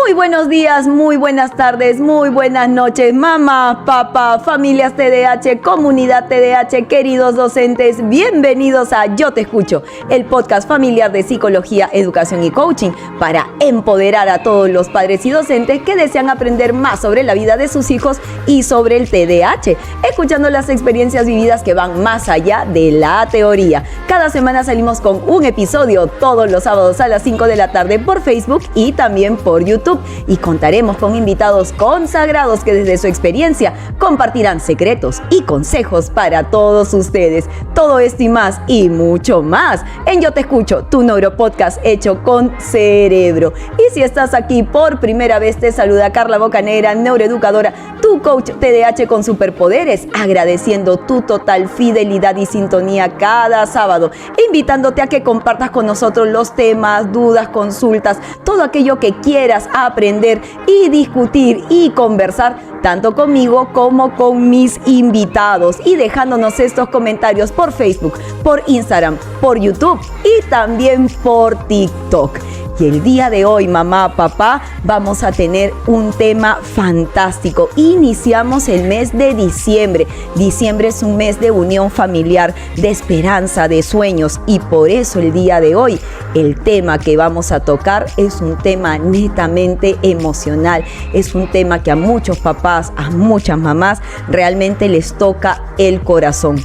Muy buenos días, muy buenas tardes, muy buenas noches, mamá, papá, familias TDAH, comunidad TDAH, queridos docentes, bienvenidos a Yo Te Escucho, el podcast familiar de psicología, educación y coaching para empoderar a todos los padres y docentes que desean aprender más sobre la vida de sus hijos y sobre el TDAH, escuchando las experiencias vividas que van más allá de la teoría. Cada semana salimos con un episodio todos los sábados a las 5 de la tarde por Facebook y también por YouTube. Y contaremos con invitados consagrados que desde su experiencia compartirán secretos y consejos para todos ustedes. Todo esto y más y mucho más en Yo Te Escucho, tu neuropodcast hecho con cerebro. Y si estás aquí por primera vez, te saluda Carla Bocanegra, neuroeducadora, tu coach TDAH con superpoderes, agradeciendo tu total fidelidad y sintonía cada sábado, invitándote a que compartas con nosotros los temas, dudas, consultas, todo aquello que quieras aprender y discutir y conversar tanto conmigo como con mis invitados, y dejándonos estos comentarios por Facebook, por Instagram, por YouTube y también por TikTok. Y el día de hoy, mamá, papá, vamos a tener un tema fantástico. Iniciamos el mes de diciembre. Diciembre es un mes de unión familiar, de esperanza, de sueños. Y por eso el día de hoy, el tema que vamos a tocar es un tema netamente emocional. Es un tema que a muchos papás, a muchas mamás, realmente les toca el corazón.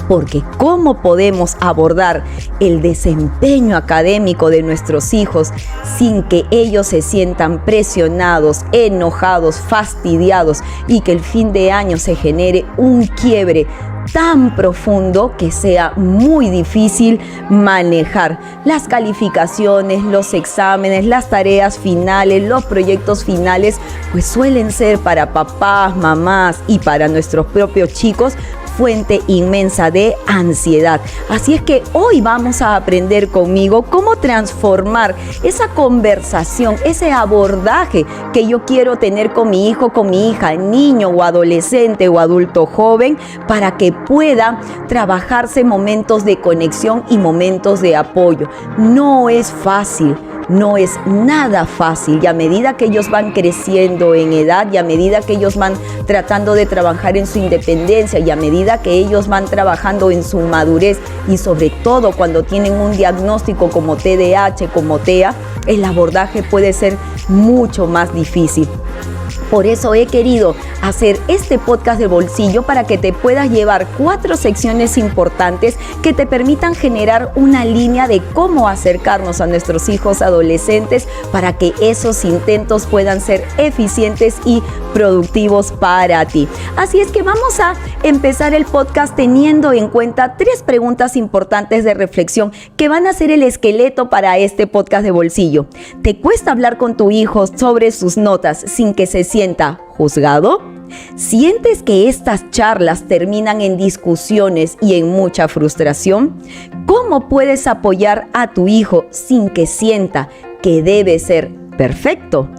Porque ¿cómo podemos abordar el desempeño académico de nuestros hijos sin que ellos se sientan presionados, enojados, fastidiados y que el fin de año se genere un quiebre tan profundo que sea muy difícil manejar? Las calificaciones, los exámenes, las tareas finales, los proyectos finales, pues suelen ser para papás, mamás y para nuestros propios chicos fuente inmensa de ansiedad. Así es que hoy vamos a aprender conmigo cómo transformar esa conversación, ese abordaje que yo quiero tener con mi hijo, con mi hija, niño o adolescente o adulto joven, para que pueda trabajarse momentos de conexión y momentos de apoyo. No es fácil. No es nada fácil, y a medida que ellos van creciendo en edad y a medida que ellos van tratando de trabajar en su independencia y a medida que ellos van trabajando en su madurez y sobre todo cuando tienen un diagnóstico como TDAH, como TEA, el abordaje puede ser mucho más difícil. Por eso he querido hacer este podcast de bolsillo para que te puedas llevar 4 secciones importantes que te permitan generar una línea de cómo acercarnos a nuestros hijos adolescentes para que esos intentos puedan ser eficientes y productivos para ti. Así es que vamos a empezar el podcast teniendo en cuenta 3 preguntas importantes de reflexión que van a ser el esqueleto para este podcast de bolsillo. ¿Te cuesta hablar con tu hijo sobre sus notas sin que se sienta juzgado? ¿Sientes que estas charlas terminan en discusiones y en mucha frustración? ¿Cómo puedes apoyar a tu hijo sin que sienta que debe ser perfecto?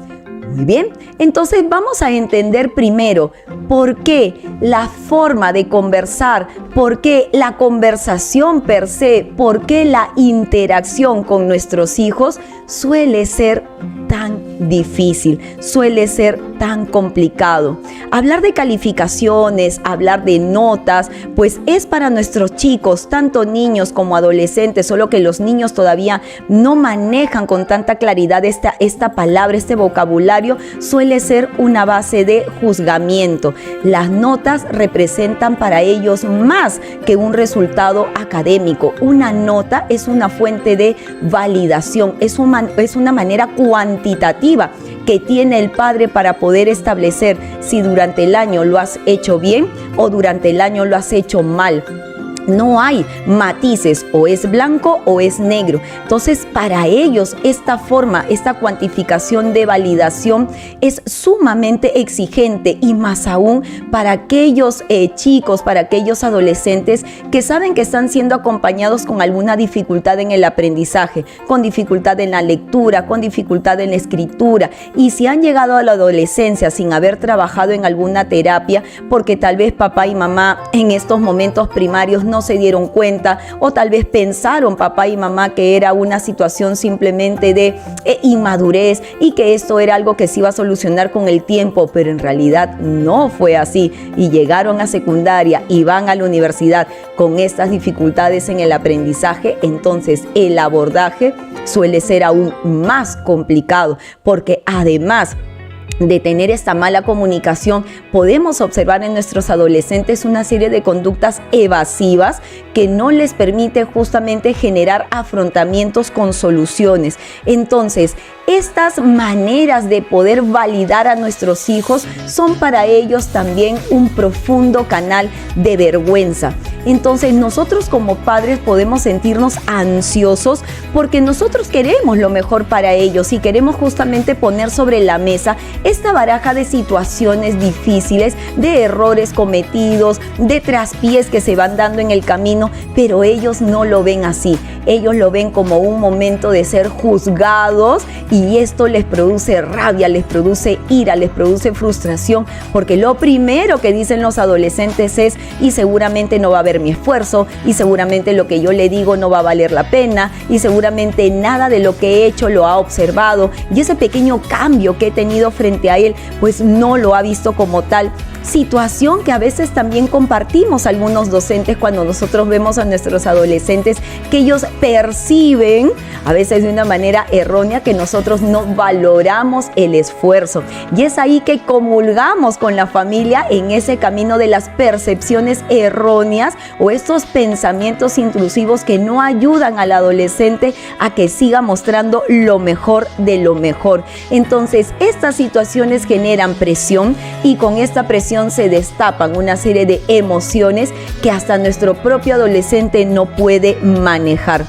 Muy bien, entonces vamos a entender primero por qué la forma de conversar, por qué la conversación per se, por qué la interacción con nuestros hijos suele ser tan difícil, suele ser tan complicado. Hablar de calificaciones, hablar de notas, pues es para nuestros chicos, tanto niños como adolescentes, solo que los niños todavía no manejan con tanta claridad esta palabra, este vocabulario, suele ser una base de juzgamiento. Las notas representan para ellos más que un resultado académico. Una nota es una fuente de validación, es una manera cuantitativa que tiene el padre para poder establecer si durante el año lo has hecho bien o durante el año lo has hecho mal. No hay matices, o es blanco o es negro. Entonces, para ellos esta forma, esta cuantificación de validación es sumamente exigente, y más aún para aquellos chicos, para aquellos adolescentes que saben que están siendo acompañados con alguna dificultad en el aprendizaje, con dificultad en la lectura, con dificultad en la escritura, y si han llegado a la adolescencia sin haber trabajado en alguna terapia, porque tal vez papá y mamá en estos momentos primarios no se dieron cuenta o tal vez pensaron papá y mamá que era una situación simplemente de inmadurez y que esto era algo que se iba a solucionar con el tiempo, pero en realidad no fue así y llegaron a secundaria y van a la universidad con estas dificultades en el aprendizaje. Entonces el abordaje suele ser aún más complicado porque además de tener esta mala comunicación, podemos observar en nuestros adolescentes una serie de conductas evasivas que no les permite justamente generar afrontamientos con soluciones. Entonces, estas maneras de poder validar a nuestros hijos son para ellos también un profundo canal de vergüenza. Entonces, nosotros como padres podemos sentirnos ansiosos porque nosotros queremos lo mejor para ellos y queremos justamente poner sobre la mesa esta baraja de situaciones difíciles, de errores cometidos, de traspiés que se van dando en el camino, pero ellos no lo ven así. Ellos lo ven como un momento de ser juzgados y esto les produce rabia, les produce ira, les produce frustración, porque lo primero que dicen los adolescentes es: y seguramente no va a haber mi esfuerzo, y seguramente lo que yo le digo no va a valer la pena, y seguramente nada de lo que he hecho lo ha observado, y ese pequeño cambio que he tenido frente a él, pues no lo ha visto como tal. Situación que a veces también compartimos algunos docentes cuando nosotros vemos a nuestros adolescentes, que ellos perciben a veces de una manera errónea que nosotros no valoramos el esfuerzo, y es ahí que comulgamos con la familia en ese camino de las percepciones erróneas o estos pensamientos intrusivos que no ayudan al adolescente a que siga mostrando lo mejor de lo mejor. Entonces estas situaciones generan presión y con esta presión se destapan una serie de emociones que hasta nuestro propio adolescente no puede manejar.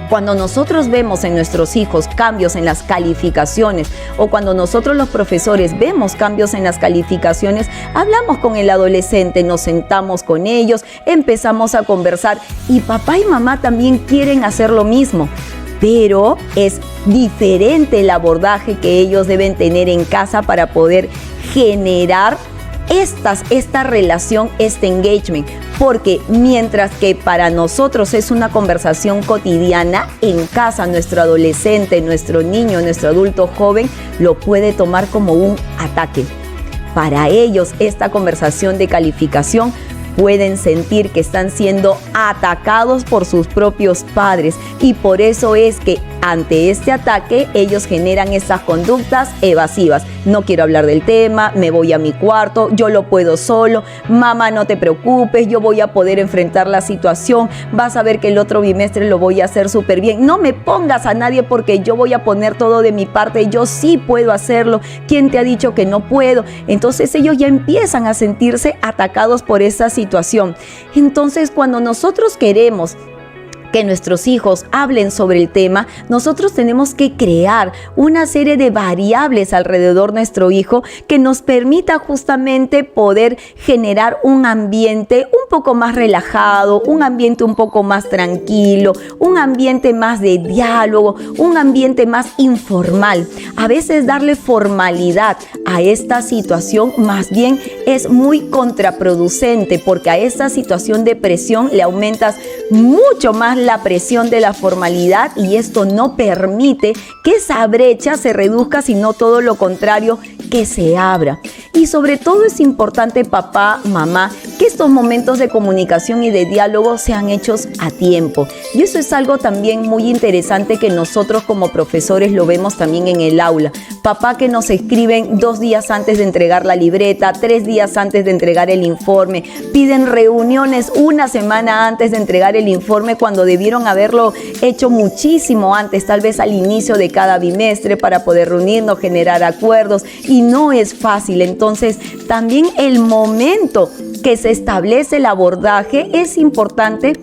Cuando nosotros vemos en nuestros hijos cambios en las calificaciones o cuando nosotros los profesores vemos cambios en las calificaciones, hablamos con el adolescente, nos sentamos con ellos, empezamos a conversar y papá y mamá también quieren hacer lo mismo. Pero es diferente el abordaje que ellos deben tener en casa para poder generar esta relación, este engagement, porque mientras que para nosotros es una conversación cotidiana, en casa nuestro adolescente, nuestro niño, nuestro adulto joven lo puede tomar como un ataque. Para ellos esta conversación de calificación pueden sentir que están siendo atacados por sus propios padres y por eso es que ante este ataque ellos generan esas conductas evasivas. No quiero hablar del tema, me voy a mi cuarto, yo lo puedo solo, mamá no te preocupes, yo voy a poder enfrentar la situación, vas a ver que el otro bimestre lo voy a hacer súper bien, no me pongas a nadie porque yo voy a poner todo de mi parte, yo sí puedo hacerlo, ¿quién te ha dicho que no puedo? Entonces ellos ya empiezan a sentirse atacados por esa situación. Entonces cuando nosotros queremos que nuestros hijos hablen sobre el tema, nosotros tenemos que crear una serie de variables alrededor de nuestro hijo que nos permita justamente poder generar un ambiente un poco más relajado, un ambiente un poco más tranquilo, un ambiente más de diálogo, un ambiente más informal. A veces darle formalidad a esta situación más bien es muy contraproducente, porque a esta situación de presión le aumentas mucho más la presión de la formalidad y esto no permite que esa brecha se reduzca, sino todo lo contrario, que se abra. Y sobre todo es importante, papá, mamá, que estos momentos de comunicación y de diálogo sean hechos a tiempo. Y eso es algo también muy interesante que nosotros como profesores lo vemos también en el aula. Papá que nos escriben 2 días antes de entregar la libreta, 3 días antes de entregar el informe, piden reuniones 1 semana antes de entregar el informe cuando debieron haberlo hecho muchísimo antes, tal vez al inicio de cada bimestre, para poder reunirnos, generar acuerdos, y no es fácil. Entonces también el momento que se establece el abordaje es importante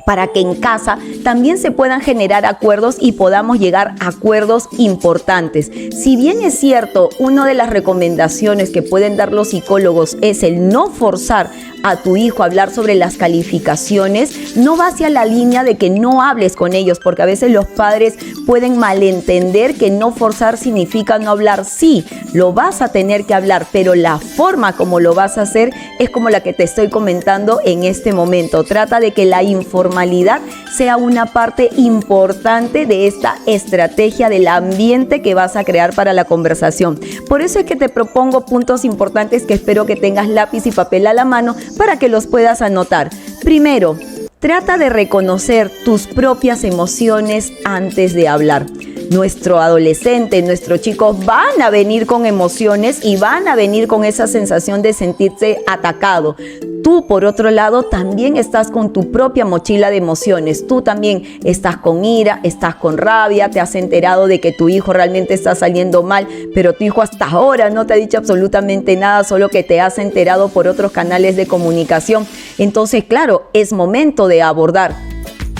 para que en casa también se puedan generar acuerdos y podamos llegar a acuerdos importantes. Si bien es cierto, una de las recomendaciones que pueden dar los psicólogos es el no forzar a tu hijo hablar sobre las calificaciones, no va hacia la línea de que no hables con ellos, porque a veces los padres pueden malentender que no forzar significa no hablar. Sí, lo vas a tener que hablar, pero la forma como lo vas a hacer es como la que te estoy comentando en este momento. Trata de que la informalidad sea una parte importante de esta estrategia del ambiente que vas a crear para la conversación. Por eso es que te propongo puntos importantes que espero que tengas lápiz y papel a la mano para que los puedas anotar. Primero, trata de reconocer tus propias emociones antes de hablar. Nuestro adolescente, nuestros chicos van a venir con emociones y van a venir con esa sensación de sentirse atacado. Tú, por otro lado, también estás con tu propia mochila de emociones. Tú también estás con ira, estás con rabia, te has enterado de que tu hijo realmente está saliendo mal, pero tu hijo hasta ahora no te ha dicho absolutamente nada, solo que te has enterado por otros canales de comunicación. Entonces, claro, es momento de abordar.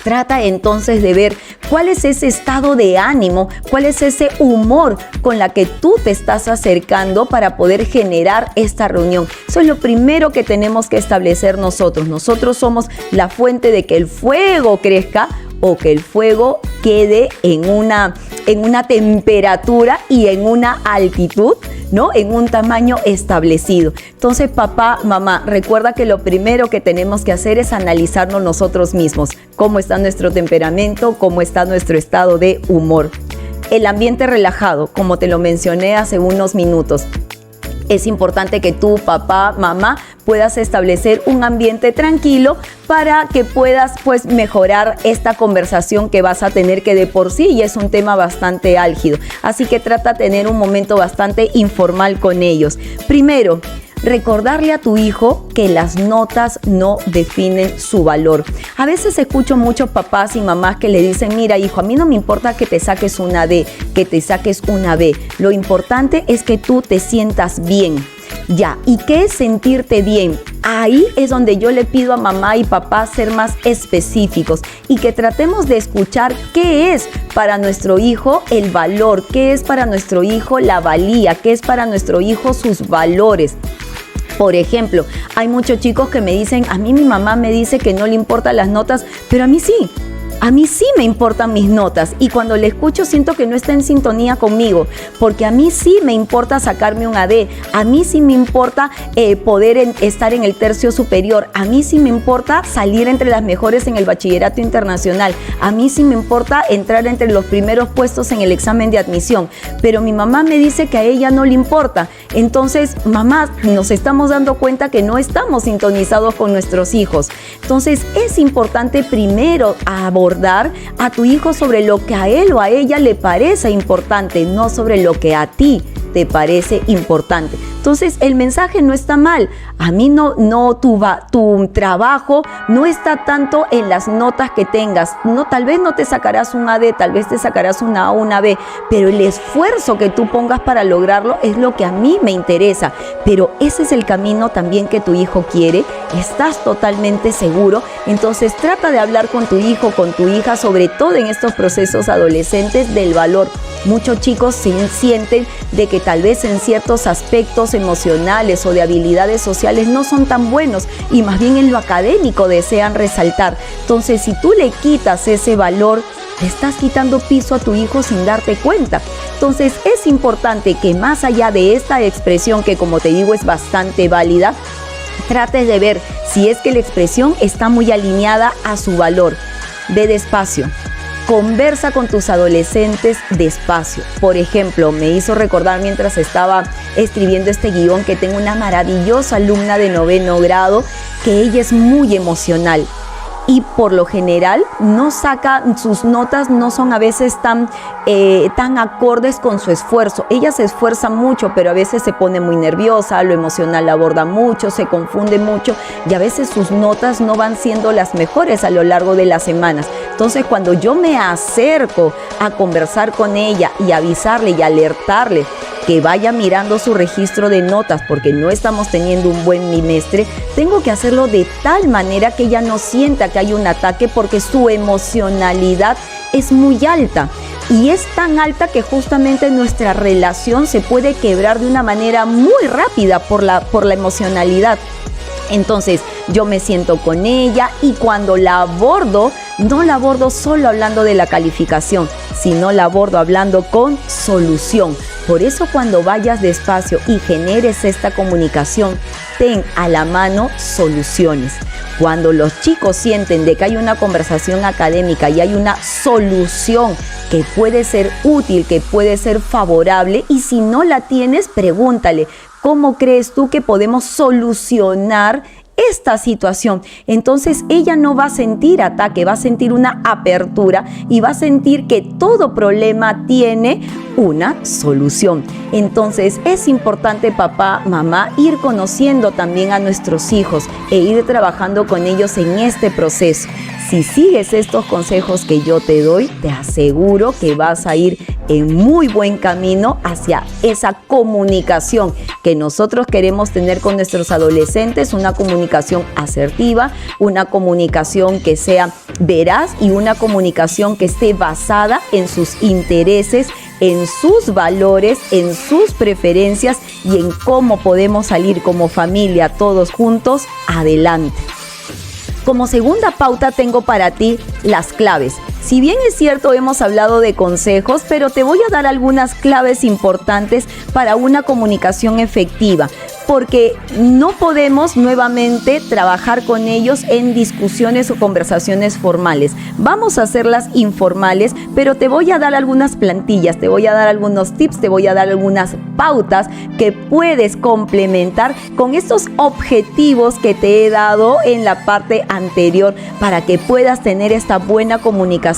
Trata entonces de ver cuál es ese estado de ánimo, cuál es ese humor con la que tú te estás acercando para poder generar esta reunión. Eso es lo primero que tenemos que establecer nosotros. Nosotros somos la fuente de que el fuego crezca o que el fuego quede en una temperatura y en una altitud, ¿no? En un tamaño establecido. Entonces, papá, mamá, recuerda que lo primero que tenemos que hacer es analizarnos nosotros mismos. Cómo está nuestro temperamento, cómo está nuestro estado de humor. El ambiente relajado, como te lo mencioné hace unos minutos. Es importante que tú, papá, mamá, puedas establecer un ambiente tranquilo para que puedas mejorar esta conversación que vas a tener, que de por sí ya es un tema bastante álgido. Así que trata de tener un momento bastante informal con ellos. Primero, recordarle a tu hijo que las notas no definen su valor. A veces escucho muchos papás y mamás que le dicen, mira hijo, a mí no me importa que te saques una D, que te saques una B. Lo importante es que tú te sientas bien. Ya, ¿y qué es sentirte bien? Ahí es donde yo le pido a mamá y papá ser más específicos y que tratemos de escuchar qué es para nuestro hijo el valor, qué es para nuestro hijo la valía, qué es para nuestro hijo sus valores. Por ejemplo, hay muchos chicos que me dicen, a mí mi mamá me dice que no le importan las notas, pero a mí sí. A mí sí me importan mis notas y cuando le escucho siento que no está en sintonía conmigo, porque a mí sí me importa sacarme un AD, a mí sí me importa poder estar en el tercio superior, a mí sí me importa salir entre las mejores en el bachillerato internacional, a mí sí me importa entrar entre los primeros puestos en el examen de admisión, pero mi mamá me dice que a ella no le importa. Entonces, mamá, nos estamos dando cuenta que no estamos sintonizados con nuestros hijos. Entonces, es importante primero abordar a tu hijo sobre lo que a él o a ella le parece importante, no sobre lo que a ti te parece importante. Entonces, el mensaje no está mal. A mí tu trabajo no está tanto en las notas que tengas. No, tal vez no te sacarás un AD, tal vez te sacarás una A o una B, pero el esfuerzo que tú pongas para lograrlo es lo que a mí me interesa. Pero ese es el camino también que tu hijo quiere. Estás totalmente seguro. Entonces, trata de hablar con tu hijo, con tu hija, sobre todo en estos procesos adolescentes, del valor. Muchos chicos sienten de que tal vez en ciertos aspectos emocionales o de habilidades sociales no son tan buenos y más bien en lo académico desean resaltar. Entonces, si tú le quitas ese valor, le estás quitando piso a tu hijo sin darte cuenta. Entonces, es importante que más allá de esta expresión, que como te digo es bastante válida, trates de ver si es que la expresión está muy alineada a su valor. Ve despacio. Conversa con tus adolescentes despacio. Por ejemplo, me hizo recordar mientras estaba escribiendo este guión que tengo una maravillosa alumna de 9º grado que ella es muy emocional. Y por lo general no saca, sus notas no son a veces tan acordes con su esfuerzo. Ella se esfuerza mucho, pero a veces se pone muy nerviosa, lo emocional la aborda mucho, se confunde mucho y a veces sus notas no van siendo las mejores a lo largo de las semanas. Entonces, cuando yo me acerco a conversar con ella y avisarle y alertarle que vaya mirando su registro de notas porque no estamos teniendo un buen bimestre, tengo que hacerlo de tal manera que ella no sienta que hay un ataque, porque su emocionalidad es muy alta y es tan alta que justamente nuestra relación se puede quebrar de una manera muy rápida por la emocionalidad. Entonces yo me siento con ella y cuando la abordo, no la abordo solo hablando de la calificación, sino la abordo hablando con solución. Por eso cuando vayas despacio y generes esta comunicación, ten a la mano soluciones. Cuando los chicos sienten de que hay una conversación académica y hay una solución que puede ser útil, que puede ser favorable, y si no la tienes, pregúntale, ¿cómo crees tú que podemos solucionar esta situación? Entonces ella no va a sentir ataque, va a sentir una apertura y va a sentir que todo problema tiene una solución. Entonces es importante, papá, mamá, ir conociendo también a nuestros hijos e ir trabajando con ellos en este proceso. Si sigues estos consejos que yo te doy, te aseguro que vas a ir en muy buen camino hacia esa comunicación que nosotros queremos tener con nuestros adolescentes, una comunicación asertiva, una comunicación que sea veraz y una comunicación que esté basada en sus intereses, en sus valores, en sus preferencias y en cómo podemos salir como familia todos juntos adelante. Como segunda pauta tengo para ti las claves. Si bien es cierto, hemos hablado de consejos, pero te voy a dar algunas claves importantes para una comunicación efectiva, porque no podemos nuevamente trabajar con ellos en discusiones o conversaciones formales. Vamos a hacerlas informales, pero te voy a dar algunas plantillas, te voy a dar algunos tips, te voy a dar algunas pautas que puedes complementar con estos objetivos que te he dado en la parte anterior para que puedas tener esta buena comunicación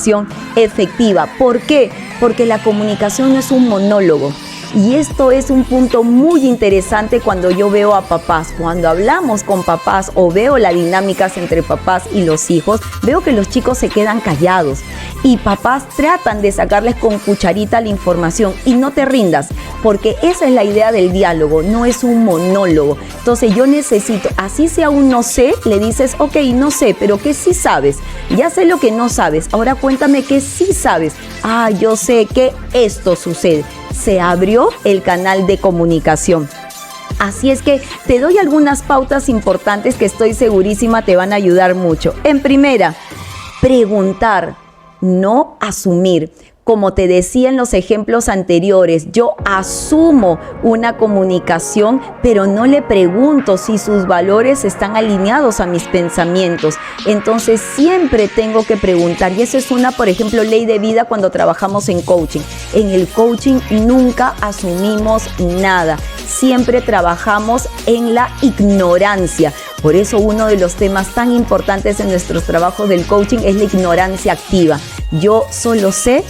efectiva. ¿Por qué? Porque la comunicación no es un monólogo. Y esto es un punto muy interesante cuando yo veo a papás, cuando hablamos con papás o veo las dinámicas entre papás y los hijos, veo que los chicos se quedan callados y papás tratan de sacarles con cucharita la información y no te rindas, porque esa es la idea del diálogo, no es un monólogo. Entonces yo necesito, así sea un no sé, le dices, ok, no sé, pero ¿qué sí sabes? Ya sé lo que no sabes, ahora cuéntame qué sí sabes. Ah, yo sé que esto sucede. Se abrió el canal de comunicación. Así es que te doy algunas pautas importantes que estoy segurísima te van a ayudar mucho. En primera, preguntar, no asumir. Como te decía en los ejemplos anteriores, yo asumo una comunicación, pero no le pregunto si sus valores están alineados a mis pensamientos. Entonces siempre tengo que preguntar, y eso es una, por ejemplo, ley de vida cuando trabajamos en coaching. En el coaching nunca asumimos nada, siempre trabajamos en la ignorancia. Por eso uno de los temas tan importantes en nuestros trabajos del coaching es la ignorancia activa. Yo solo sé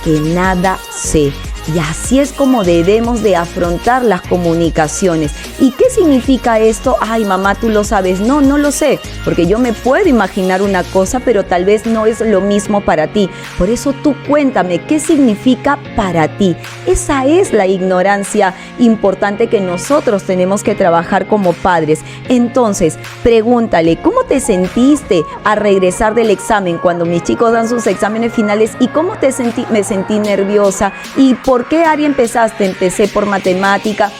que nada sé. Y así es como debemos de afrontar las comunicaciones. ¿Y qué significa esto? Ay, mamá, tú lo sabes. No, no lo sé, porque yo me puedo imaginar una cosa, pero tal vez no es lo mismo para ti. Por eso tú cuéntame, ¿qué significa para ti? Esa es la ignorancia importante que nosotros tenemos que trabajar como padres. Entonces, pregúntale, ¿cómo te sentiste al regresar del examen? Cuando mis chicos dan sus exámenes finales, ¿y cómo te sentí? Me sentí nerviosa. ¿Y por qué área empezaste? Empecé por matemática.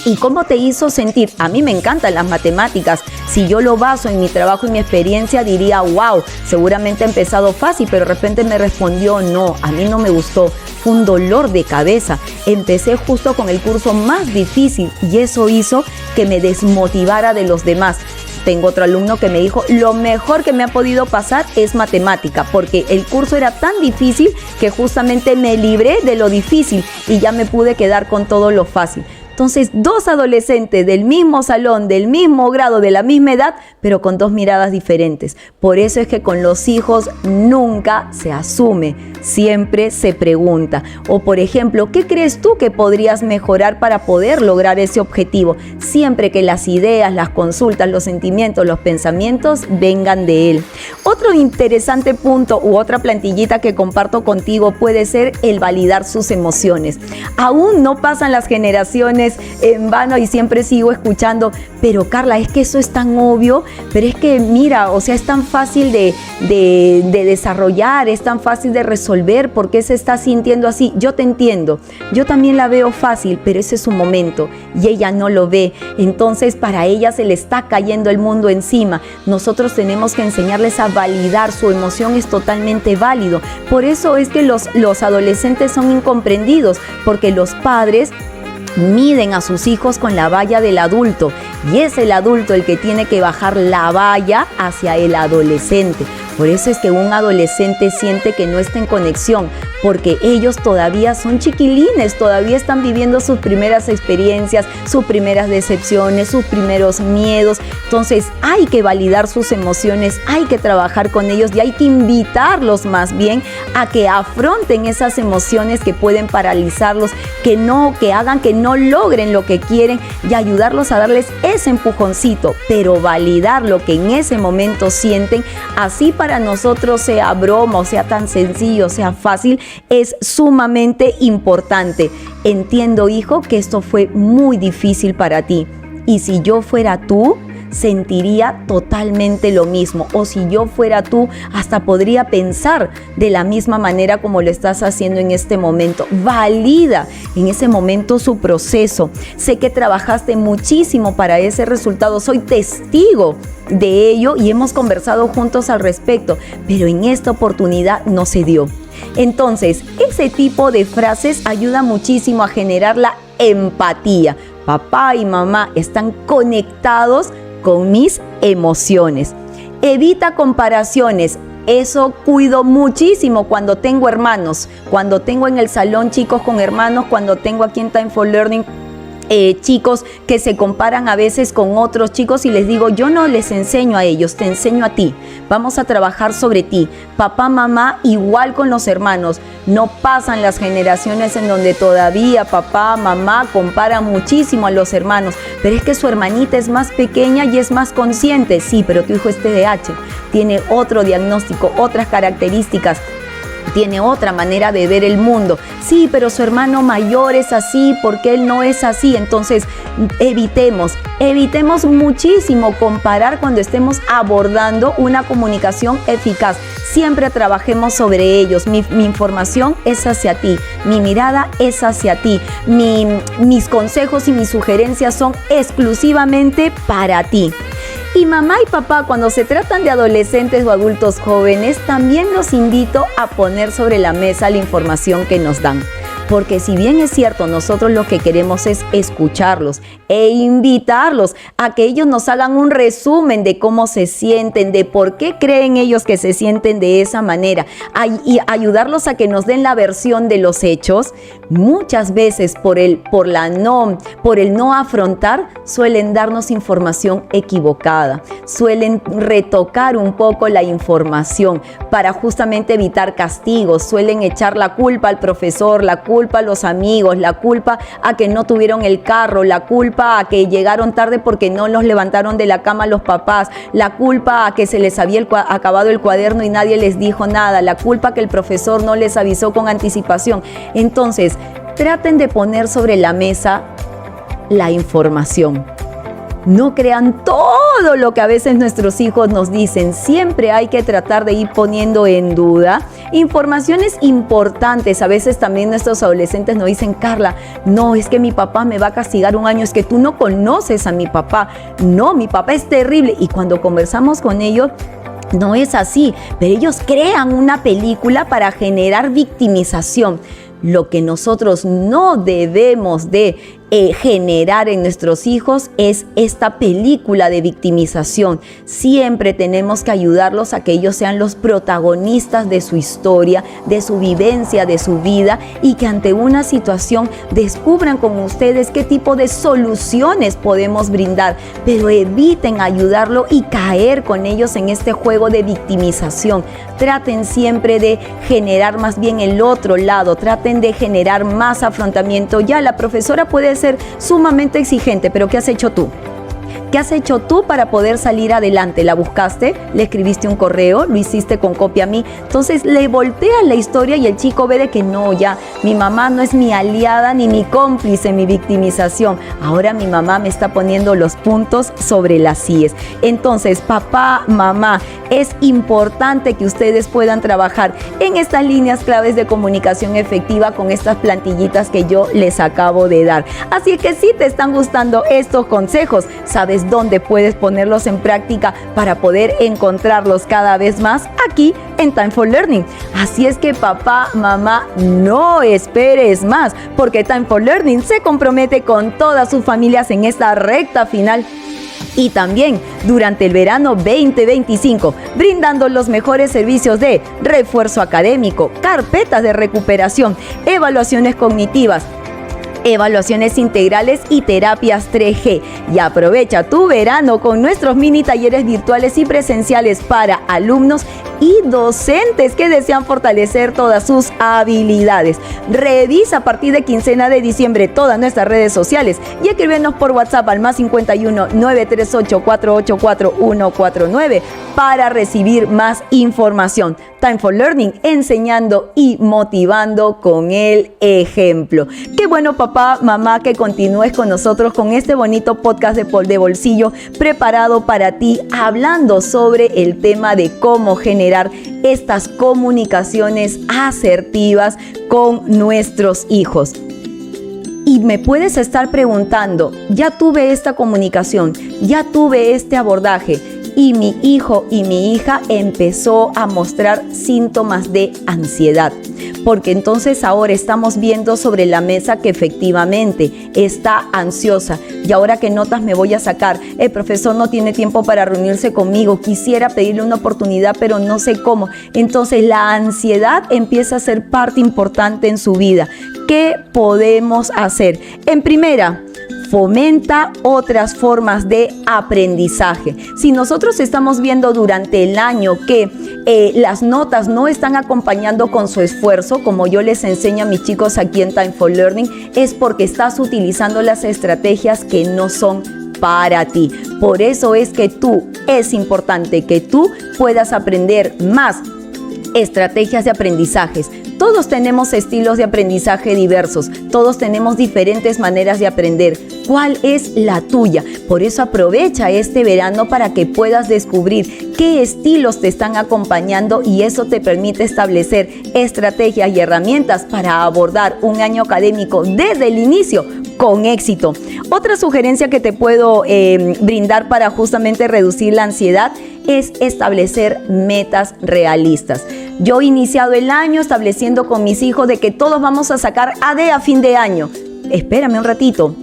¿Y cómo te hizo sentir? A mí me encantan las matemáticas. Si yo lo baso en mi trabajo y mi experiencia, diría, wow, seguramente ha empezado fácil, pero de repente me respondió, no, a mí no me gustó. Fue un dolor de cabeza. Empecé justo con el curso más difícil y eso hizo que me desmotivara de los demás. Tengo otro alumno que me dijo, lo mejor que me ha podido pasar es matemática, porque el curso era tan difícil que justamente me libré de lo difícil y ya me pude quedar con todo lo fácil. Entonces, dos adolescentes del mismo salón, del mismo grado, de la misma edad, pero con dos miradas diferentes. Por eso es que con los hijos nunca se asume, siempre se pregunta. O por ejemplo, ¿qué crees tú que podrías mejorar para poder lograr ese objetivo? Siempre que las ideas, las consultas, los sentimientos, los pensamientos vengan de él. Otro interesante punto u otra plantillita que comparto contigo puede ser el validar sus emociones. Aún no pasan las generaciones es en vano y siempre sigo escuchando, pero Carla, es que eso es tan obvio, pero es que mira, o sea, es tan fácil de desarrollar, es tan fácil de resolver, ¿por qué se está sintiendo así? Yo te entiendo, yo también la veo fácil, pero ese es su momento y ella no lo ve, entonces para ella se le está cayendo el mundo encima. Nosotros tenemos que enseñarles a validar, su emoción es totalmente válido. Por eso es que los adolescentes son incomprendidos, porque los padres miden a sus hijos con la valla del adulto y es el adulto el que tiene que bajar la valla hacia el adolescente. Por eso es que un adolescente siente que no está en conexión, porque ellos todavía son chiquilines, todavía están viviendo sus primeras experiencias, sus primeras decepciones, sus primeros miedos. Entonces hay que validar sus emociones, hay que trabajar con ellos y hay que invitarlos más bien a que afronten esas emociones que pueden paralizarlos, que hagan que no logren lo que quieren y ayudarlos a darles ese empujoncito, pero validar lo que en ese momento sienten, así para nosotros sea broma o sea tan sencillo, sea fácil, es sumamente importante. Entiendo, hijo, que esto fue muy difícil para ti y si yo fuera tú, sentiría totalmente lo mismo, o si yo fuera tú, hasta podría pensar de la misma manera como lo estás haciendo en este momento. Valida en ese momento su proceso. Sé que trabajaste muchísimo para ese resultado, soy testigo de ello y hemos conversado juntos al respecto, pero en esta oportunidad no se dio. Entonces, ese tipo de frases ayuda muchísimo a generar la empatía. Papá y mamá están conectados con mis emociones. Evita comparaciones. Eso cuido muchísimo cuando tengo hermanos, cuando tengo en el salón chicos con hermanos, cuando tengo aquí en Time for Learning chicos que se comparan a veces con otros chicos y les digo, yo no les enseño a ellos, te enseño a ti. Vamos a trabajar sobre ti. Papá, mamá, igual con los hermanos. No pasan las generaciones en donde todavía papá, mamá comparan muchísimo a los hermanos, pero es que su hermanita es más pequeña y es más consciente. Sí, pero tu hijo es TDAH, tiene otro diagnóstico, otras características, tiene otra manera de ver el mundo. Sí, pero su hermano mayor es así, porque él no es así. Entonces, evitemos muchísimo comparar cuando estemos abordando una comunicación eficaz. Siempre trabajemos sobre ellos. Mi información es hacia ti, mi mirada es hacia ti, mis consejos y mis sugerencias son exclusivamente para ti. Y mamá y papá, cuando se tratan de adolescentes o adultos jóvenes, también los invito a poner sobre la mesa la información que nos dan. Porque si bien es cierto, nosotros lo que queremos es escucharlos e invitarlos a que ellos nos hagan un resumen de cómo se sienten, de por qué creen ellos que se sienten de esa manera, y ayudarlos a que nos den la versión de los hechos. Muchas veces por el no afrontar, suelen darnos información equivocada, suelen retocar un poco la información para justamente evitar castigos, suelen echar la culpa al profesor, la culpa a los amigos, la culpa a que no tuvieron el carro, la culpa a que llegaron tarde porque no los levantaron de la cama los papás, la culpa a que se les había acabado el cuaderno y nadie les dijo nada, la culpa a que el profesor no les avisó con anticipación. Entonces, traten de poner sobre la mesa la información. No crean todo lo que a veces nuestros hijos nos dicen. Siempre hay que tratar de ir poniendo en duda informaciones importantes. A veces también nuestros adolescentes nos dicen, Carla, no, es que mi papá me va a castigar un año, es que tú no conoces a mi papá. No, mi papá es terrible. Y cuando conversamos con ellos, no es así, pero ellos crean una película para generar victimización. Lo que nosotros no debemos de generar en nuestros hijos es esta película de victimización. Siempre tenemos que ayudarlos a que ellos sean los protagonistas de su historia, de su vivencia, de su vida, y que ante una situación descubran con ustedes qué tipo de soluciones podemos brindar, pero eviten ayudarlo y caer con ellos en este juego de victimización. Traten siempre de generar más bien el otro lado, traten de generar más afrontamiento. Ya la profesora puede ser sumamente exigente, pero ¿qué has hecho tú? ¿Qué has hecho tú para poder salir adelante? ¿La buscaste? ¿Le escribiste un correo? ¿Lo hiciste con copia a mí? Entonces le volteas la historia y el chico ve de que no, ya, mi mamá no es mi aliada ni mi cómplice en mi victimización. Ahora mi mamá me está poniendo los puntos sobre las íes. Entonces, papá, mamá, es importante que ustedes puedan trabajar en estas líneas claves de comunicación efectiva con estas plantillitas que yo les acabo de dar. Así que si te están gustando estos consejos, sabes dónde puedes ponerlos en práctica para poder encontrarlos cada vez más aquí en Time for Learning. Así es que papá, mamá, no esperes más, porque Time for Learning se compromete con todas sus familias en esta recta final y también durante el verano 2025, brindando los mejores servicios de refuerzo académico, carpetas de recuperación, evaluaciones cognitivas, evaluaciones integrales y terapias 3G. Y aprovecha tu verano con nuestros mini talleres virtuales y presenciales para alumnos y docentes que desean fortalecer todas sus habilidades. Revisa a partir de quincena de diciembre todas nuestras redes sociales y escríbenos por WhatsApp al +51 938 484 149 para recibir más información. Time for Learning, enseñando y motivando con el ejemplo. Qué bueno, papá, mamá, que continúes con nosotros con este bonito podcast de bolsillo preparado para ti, hablando sobre el tema de cómo generar estas comunicaciones asertivas con nuestros hijos. Y me puedes estar preguntando, ya tuve esta comunicación, ya tuve este abordaje, y mi hijo y mi hija empezó a mostrar síntomas de ansiedad, porque entonces ahora estamos viendo sobre la mesa que efectivamente está ansiosa. Y ahora qué notas me voy a sacar, el profesor no tiene tiempo para reunirse conmigo, quisiera pedirle una oportunidad pero no sé cómo. Entonces la ansiedad empieza a ser parte importante en su vida. ¿Qué podemos hacer? En primera, fomenta otras formas de aprendizaje. Si nosotros estamos viendo durante el año que las notas no están acompañando con su esfuerzo, como yo les enseño a mis chicos aquí en Time for Learning, es porque estás utilizando las estrategias que no son para ti. Por eso es que es importante que tú puedas aprender más estrategias de aprendizajes. Todos tenemos estilos de aprendizaje diversos, todos tenemos diferentes maneras de aprender. ¿Cuál es la tuya? Por eso aprovecha este verano para que puedas descubrir qué estilos te están acompañando y eso te permite establecer estrategias y herramientas para abordar un año académico desde el inicio con éxito. Otra sugerencia que te puedo brindar para justamente reducir la ansiedad es establecer metas realistas. Yo he iniciado el año estableciendo con mis hijos de que todos vamos a sacar AD a fin de año. Espérame un ratito,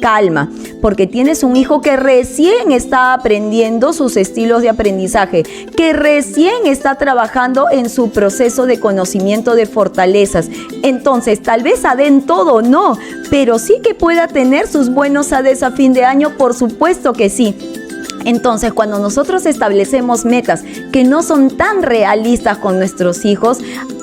calma, porque tienes un hijo que recién está aprendiendo sus estilos de aprendizaje, que recién está trabajando en su proceso de conocimiento de fortalezas. Entonces, tal vez AD en todo, no, pero sí que pueda tener sus buenos ADs a fin de año, por supuesto que sí. Entonces, cuando nosotros establecemos metas que no son tan realistas con nuestros hijos,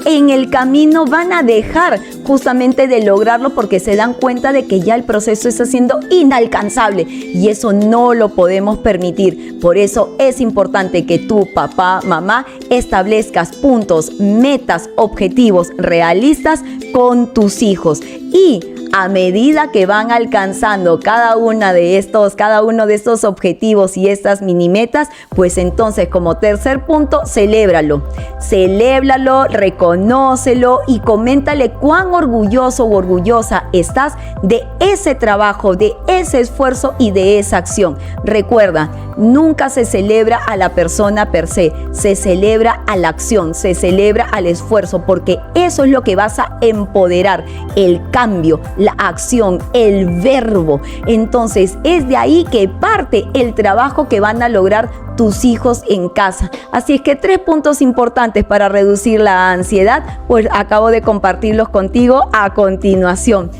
en el camino van a dejar justamente de lograrlo porque se dan cuenta de que ya el proceso está siendo inalcanzable y eso no lo podemos permitir. Por eso es importante que tú, papá, mamá, establezcas puntos, metas, objetivos realistas con tus hijos y a medida que van alcanzando cada uno de estos objetivos y estas mini metas, pues entonces como tercer punto, celébralo, reconócelo y coméntale cuán orgulloso o orgullosa estás de ese trabajo, de ese esfuerzo y de esa acción. Recuerda, nunca se celebra a la persona per se, se celebra a la acción, se celebra al esfuerzo, porque eso es lo que vas a empoderar, el cambio, la acción, el verbo. Entonces es de ahí que parte el trabajo que van a lograr tus hijos en casa. Así es que 3 puntos importantes para reducir la ansiedad, pues acabo de compartirlos contigo a continuación.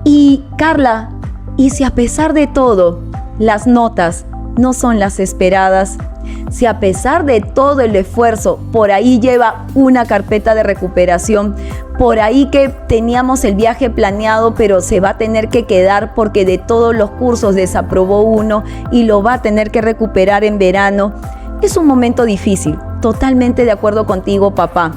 Y Carla, ¿y si a pesar de todo las notas no son las esperadas, si a pesar de todo el esfuerzo, por ahí lleva una carpeta de recuperación, por ahí que teníamos el viaje planeado, pero se va a tener que quedar porque de todos los cursos desaprobó uno y lo va a tener que recuperar en verano, es un momento difícil. Totalmente de acuerdo contigo, papá.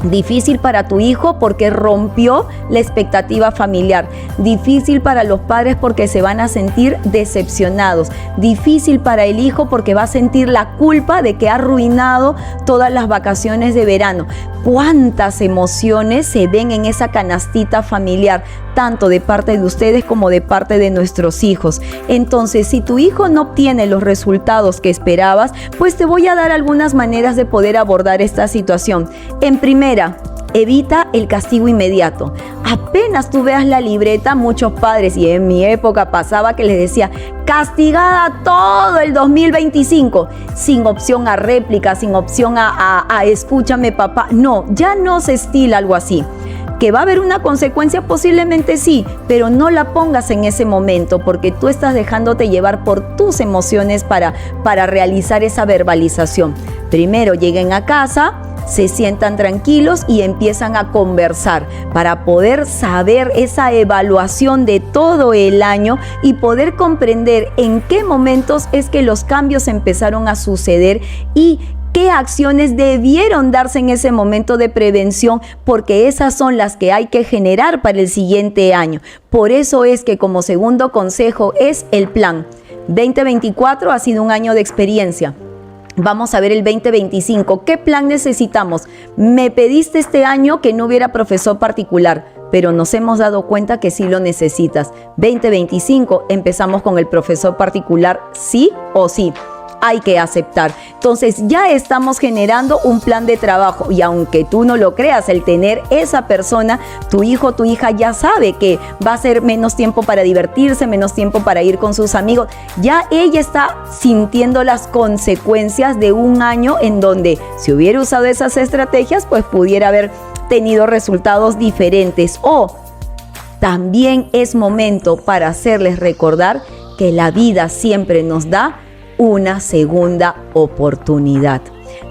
Difícil para tu hijo porque rompió la expectativa familiar. Difícil para los padres porque se van a sentir decepcionados. Difícil para el hijo porque va a sentir la culpa de que ha arruinado todas las vacaciones de verano. ¿Cuántas emociones se ven en esa canastita familiar, tanto de parte de ustedes como de parte de nuestros hijos? Entonces, si tu hijo no obtiene los resultados que esperabas, pues te voy a dar algunas maneras de poder abordar esta situación. En primera, evita el castigo inmediato. Apenas tú veas la libreta, muchos padres, y en mi época pasaba que les decía, castigada todo el 2025, sin opción a réplica, sin opción a escúchame papá. No, ya no se estila algo así. ¿Que va a haber una consecuencia? Posiblemente sí, pero no la pongas en ese momento porque tú estás dejándote llevar por tus emociones para realizar esa verbalización. Primero lleguen a casa, se sientan tranquilos y empiezan a conversar para poder saber esa evaluación de todo el año y poder comprender en qué momentos es que los cambios empezaron a suceder y qué acciones debieron darse en ese momento de prevención, porque esas son las que hay que generar para el siguiente año. Por eso es que como segundo consejo es el plan. 2024 ha sido un año de experiencia. Vamos a ver el 2025. ¿Qué plan necesitamos? Me pediste este año que no hubiera profesor particular, pero nos hemos dado cuenta que sí lo necesitas. 2025 empezamos con el profesor particular, sí o sí. Hay que aceptar. Entonces ya estamos generando un plan de trabajo y aunque tú no lo creas, el tener esa persona, tu hijo, tu hija ya sabe que va a ser menos tiempo para divertirse, menos tiempo para ir con sus amigos. Ya ella está sintiendo las consecuencias de un año en donde si hubiera usado esas estrategias, pues pudiera haber tenido resultados diferentes. O también es momento para hacerles recordar que la vida siempre nos da una segunda oportunidad.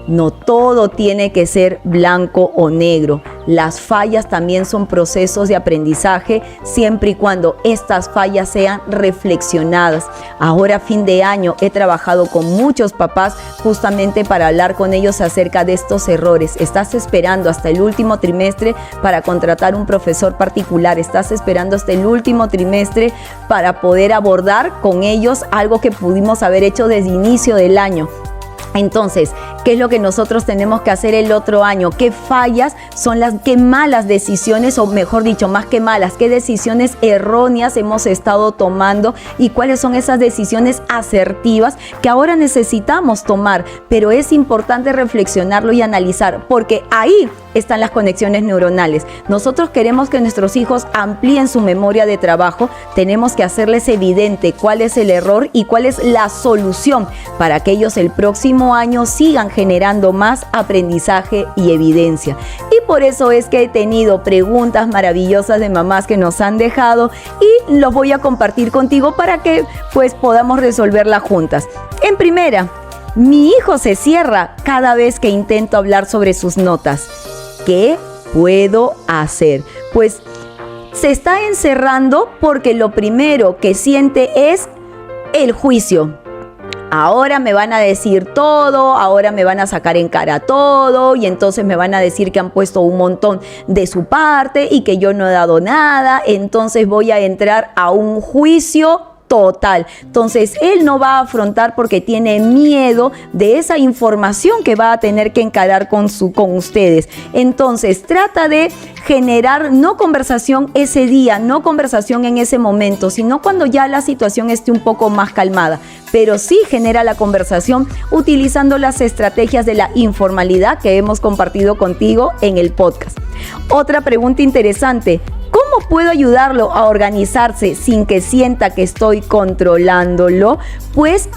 No todo tiene que ser blanco o negro. Las fallas también son procesos de aprendizaje siempre y cuando estas fallas sean reflexionadas. Ahora a fin de año he trabajado con muchos papás justamente para hablar con ellos acerca de estos errores. Estás esperando hasta el último trimestre para contratar un profesor particular. Estás esperando hasta el último trimestre para poder abordar con ellos algo que pudimos haber hecho desde inicio del año. Entonces, ¿qué es lo que nosotros tenemos que hacer el otro año? ¿Qué fallas son qué malas decisiones, o mejor dicho, más que malas, qué decisiones erróneas hemos estado tomando y cuáles son esas decisiones asertivas que ahora necesitamos tomar? Pero es importante reflexionarlo y analizar, porque ahí están las conexiones neuronales. Nosotros queremos que nuestros hijos amplíen su memoria de trabajo, tenemos que hacerles evidente cuál es el error y cuál es la solución para que ellos el próximo año sigan generando más aprendizaje y evidencia. Y por eso es que he tenido preguntas maravillosas de mamás que nos han dejado y los voy a compartir contigo para que pues podamos resolverlas juntas. En primera, mi hijo se cierra cada vez que intento hablar sobre sus notas. ¿Qué puedo hacer? Pues se está encerrando porque lo primero que siente es el juicio. Ahora me van a decir todo, ahora me van a sacar en cara todo y entonces me van a decir que han puesto un montón de su parte y que yo no he dado nada, entonces voy a entrar a un juicio total. Entonces él no va a afrontar porque tiene miedo de esa información que va a tener que encarar con ustedes. Entonces trata de generar no conversación ese día, no conversación en ese momento, sino cuando ya la situación esté un poco más calmada. Pero sí genera la conversación utilizando las estrategias de la informalidad que hemos compartido contigo en el podcast. Otra pregunta interesante: ¿cómo puedo ayudarlo a organizarse sin que sienta que estoy controlándolo? Pues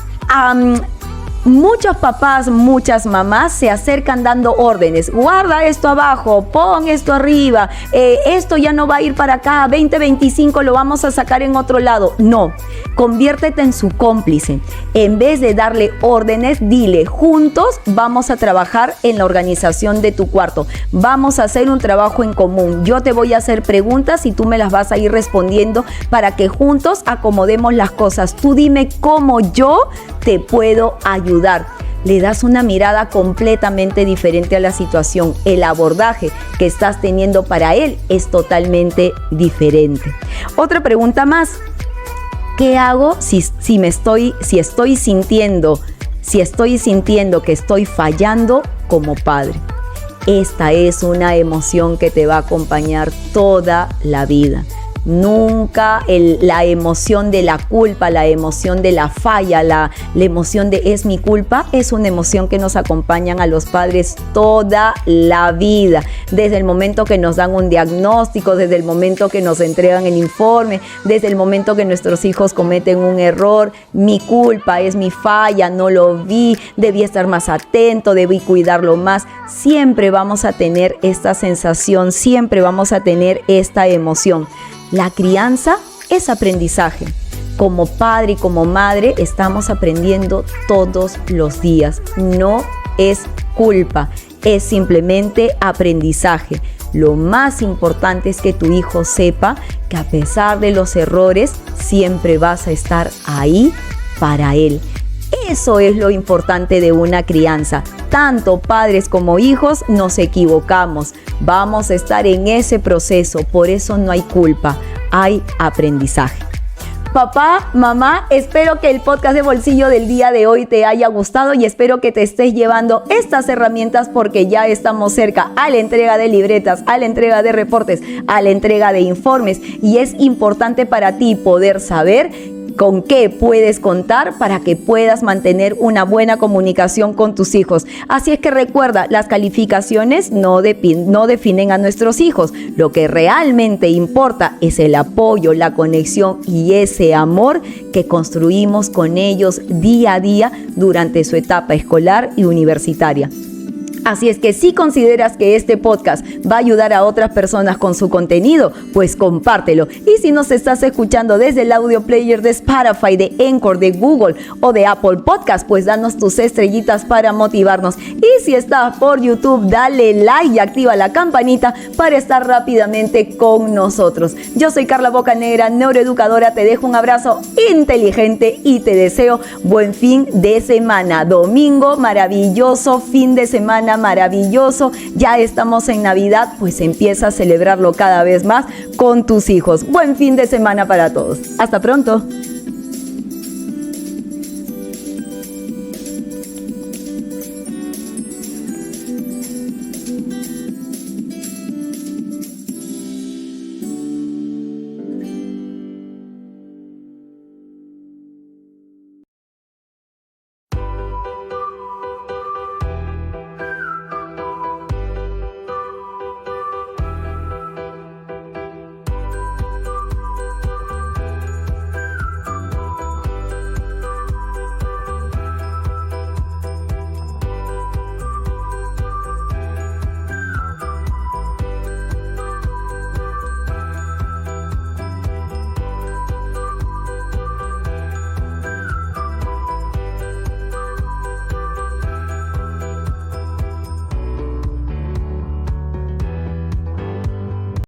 Muchos papás, muchas mamás se acercan dando órdenes. Guarda esto abajo, pon esto arriba, esto ya no va a ir para acá, 2025 lo vamos a sacar en otro lado. No, conviértete en su cómplice. En vez de darle órdenes, dile, juntos vamos a trabajar en la organización de tu cuarto. Vamos a hacer un trabajo en común. Yo te voy a hacer preguntas y tú me las vas a ir respondiendo para que juntos acomodemos las cosas. Tú dime cómo yo te puedo ayudar. Le das una mirada completamente diferente a la situación. El abordaje que estás teniendo para él es totalmente diferente. Otra pregunta más. ¿Qué hago si estoy sintiendo que estoy fallando como padre? Esta es una emoción que te va a acompañar toda la vida. Nunca la emoción de la culpa, la emoción de la falla, la emoción de es mi culpa, es una emoción que nos acompañan a los padres toda la vida. Desde el momento que nos dan un diagnóstico, desde el momento que nos entregan el informe, desde el momento que nuestros hijos cometen un error, mi culpa, es mi falla, no lo vi, debí estar más atento, debí cuidarlo más. Siempre vamos a tener esta sensación, siempre vamos a tener esta emoción. La crianza es aprendizaje. Como padre y como madre estamos aprendiendo todos los días. No es culpa, es simplemente aprendizaje. Lo más importante es que tu hijo sepa que a pesar de los errores, siempre vas a estar ahí para él. Eso es lo importante de una crianza. Tanto padres como hijos nos equivocamos. Vamos a estar en ese proceso, por eso no hay culpa, hay aprendizaje. Papá, mamá, espero que el podcast de bolsillo del día de hoy te haya gustado y espero que te estés llevando estas herramientas porque ya estamos cerca a la entrega de libretas, a la entrega de reportes, a la entrega de informes y es importante para ti poder saber con qué puedes contar para que puedas mantener una buena comunicación con tus hijos. Así es que recuerda, las calificaciones no definen a nuestros hijos. Lo que realmente importa es el apoyo, la conexión y ese amor que construimos con ellos día a día durante su etapa escolar y universitaria. Así es que si consideras que este podcast va a ayudar a otras personas con su contenido, pues compártelo. Y si nos estás escuchando desde el audio player de Spotify, de Anchor, de Google o de Apple Podcast, pues danos tus estrellitas para motivarnos. Y si estás por YouTube, dale like y activa la campanita para estar rápidamente con nosotros. Yo soy Carla Bocanegra, neuroeducadora. Te dejo un abrazo inteligente y te deseo buen fin de semana. Domingo maravilloso, fin de semana maravilloso, ya estamos en Navidad, pues empieza a celebrarlo cada vez más con tus hijos. Buen fin de semana para todos. Hasta pronto.